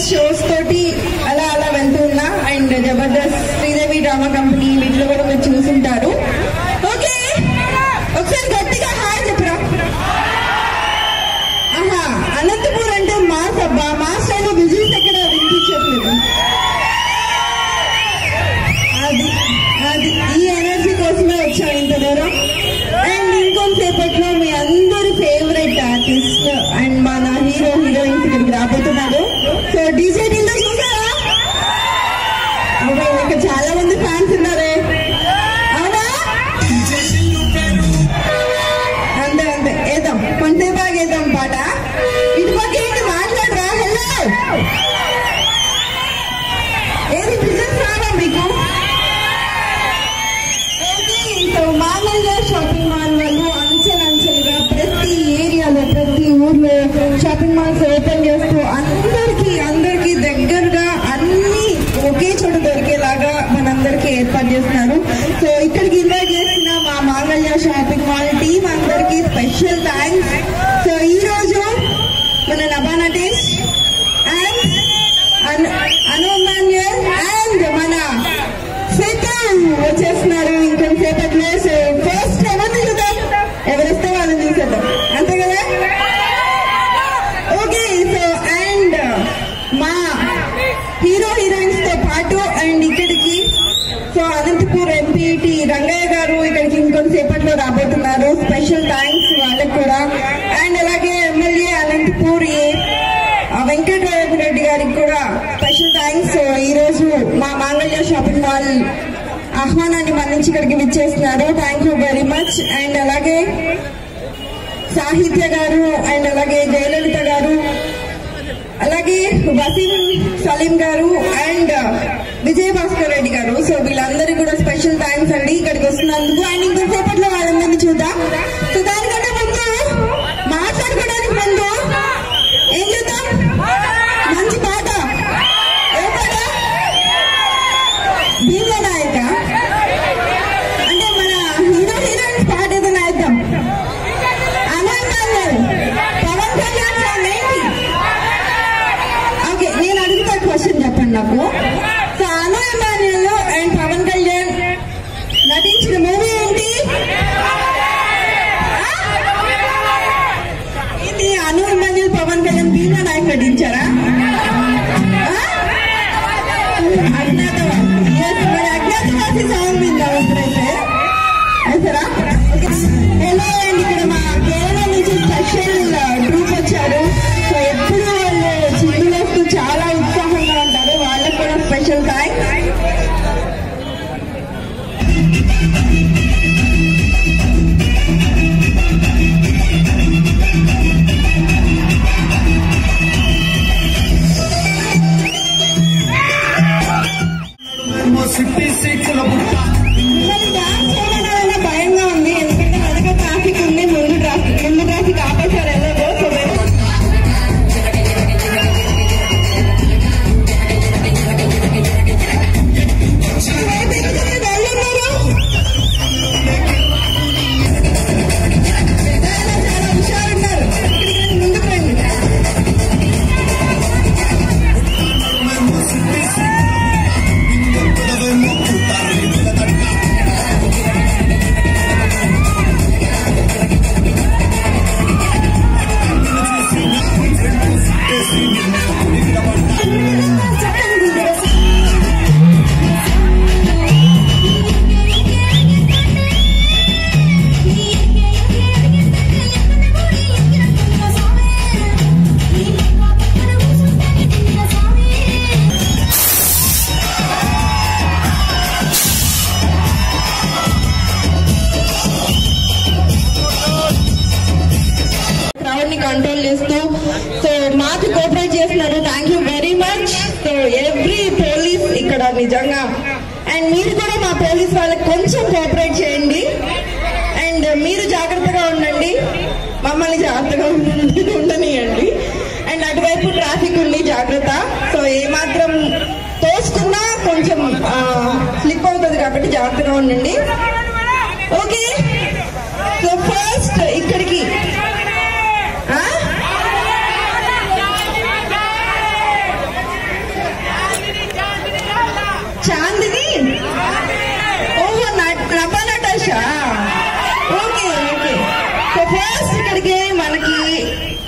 Shows తోటి అలా అలా వెళ్తూ ఉన్నా. And Jabardasth, Sridevi drama company వీటిలో కూడా మీరు చూసుంటారు. ఓకే, ఒకసారి గట్టిగా హాయ్ చెప్పరా. ఆహా, అనంతపూర్ అంటే మాస్ అబ్బా, మాస్ అయినా విజిల్స్ ఎక్కడ వినిపించట్లేదు. అది అది ఈ ఎనర్జీ కోసమే వచ్చాం ఇంత దూరం. అండ్ ఇంకొంతసేపట్లో మీ అందరి ఫేవరెట్ ఆర్టిస్ట్ అండ్ మన హీరో హీరోయిన్స్ ఇక్కడికి రాబోతున్నారు. సో డీజే టీంలో చూసారా? ఇక్కడ చాలా మంది ఫ్యాన్స్ ఉన్నారే, అవునా? అంతే అంతే, ఏద్దాం కొంచెం బాగా ఏద్దాం పాట. ఇటు పక్క ఏంటి మాట్లాడరా? హలో, ఏది బిజినెస్ రావా మీకు? సో మామూలుగా షాపింగ్ మాల్ వాళ్ళు అంచెలంచెలుగా ప్రతి ఏరియాలో ప్రతి ఊర్లో షాపింగ్ మాల్స్ ఓపెన్ చేస్తూ అందరికి దగ్గరగా అన్ని ఒకే చోట దొరికేలాగా మనందరికి ఏర్పాటు చేస్తున్నారు. సో ఇక్కడికి ఇన్వైట్ చేసిన మా మాంగళ్య షాపింగ్ మాల్ టీం అందరికి స్పెషల్ థ్యాంక్స్. సో ఈ రోజు మన నభా నటేష్ అండ్ అనుమాన్యల్ అండ్ మన వచ్చేస్తున్నారు ఇంకొంతసేపట్లో. సో ఫస్ట్ ఎవరిని చూద్దాం, ఎవరిస్తే వాళ్ళని చూసేద్దాం, అంతే కదా? ఓకే, సో అండ్ మా హీరో హీరోయిన్స్ తో పాటు అండ్ ఇక్కడికి సో అనంతపూర్ ఎంపీటీ రంగయ్య గారు ఇక్కడికి ఇంకొంతసేపట్లో రాబోతున్నారు. స్పెషల్ థ్యాంక్స్ వాళ్ళకి కూడా. అండ్ అలాగే ఎమ్మెల్యే అనంతపూర్ వెంకటరామరెడ్డి రెడ్డి గారికి కూడా స్పెషల్ థ్యాంక్స్. సో ఈ రోజు మా మాంగళ్య షాపింగ్ మాల్ ఆహ్వానాన్ని మన్నించి ఇక్కడికి విచ్చేస్తున్నారు. Thank you very much. And అలాగే సాహిత్య గారు అండ్ అలాగే జయలలిత గారు అలాగే వసీం సలీం గారు అండ్ విజయ్ భాస్కర్ రెడ్డి గారు. సో వీళ్ళందరికీ కూడా స్పెషల్ థ్యాంక్స్ అండి ఇక్కడికి వస్తున్నందుకు. అండ్ ఇంకొంతసేపట్లో వాళ్ళందరినీ చూద్దాం. సో దానికంటే ముందు మాట్లాడుకోవడానికి ముందు ఏం చేద్దాం, మంచి పాట. ఏ పాట? భీమ్లా నాయక అంటే మన హీరో హీరోయిన్స్ పాట ఏదైనా వేద్దాం. అనంతపూర్ పవన్ కళ్యాణ్ ఏంటి? ఓకే, నేను అడుగుతా క్వశ్చన్ చెప్పండి నాకు. సో అను ఎమాన్యుల్ అండ్ పవన్ కళ్యాణ్ నటించిన మూవీ ఏంటి? ఇది అను ఎమాన్యుల్ పవన్ కళ్యాణ్ భీమ్లా నాయక్ నటించారా? అజ్ఞాతవాసి సాంగ్ విందాం ఇప్పుడైతే. సరా హలో అండ్ ఇక్కడ మా కేరళ నుంచి స్పెషల్ ట్రూప్ వచ్చారు. సో ఎప్పుడు వాళ్ళు చిందులేస్తూ చాలా ఉత్సాహంగా ఉంటారు. వాళ్ళకి కూడా స్పెషల్ థ్యాంక్స్. భయంగా ఉంది ఎందుకంటే వెనక ట్రాఫిక్ ఉంది, ముందు ట్రాఫిక్ ఆపేశారు ఎలాగో. చాలా హుషారున్నారు. ఇక్కడికి ముందుకు రండి. కంట్రోల్ చేస్తూ సో మాకు కోఆపరేట్ చేస్తున్నారు. Thank you very much. So every police ఇక్కడ నిజంగా. అండ్ మీరు కూడా మా పోలీస్ వాళ్ళకి కొంచెం కోఆపరేట్ చేయండి. అండ్ మీరు జాగ్రత్తగా ఉండండి, మమ్మల్ని జాగ్రత్తగా ఉండనియండి. అండ్ అటువైపు ట్రాఫిక్ ఉంది, జాగ్రత్త. సో ఏమాత్రం తోసుకున్నా కొంచెం స్లిప్ అవుతుంది కాబట్టి జాగ్రత్తగా ఉండండి. ఓకే, సో ఫస్ట్ ఇక్కడికి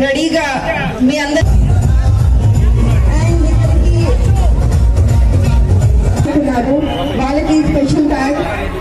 రెడీగా మీ అందరూ వాళ్ళకి స్పెషల్ థ్యాంక్స్.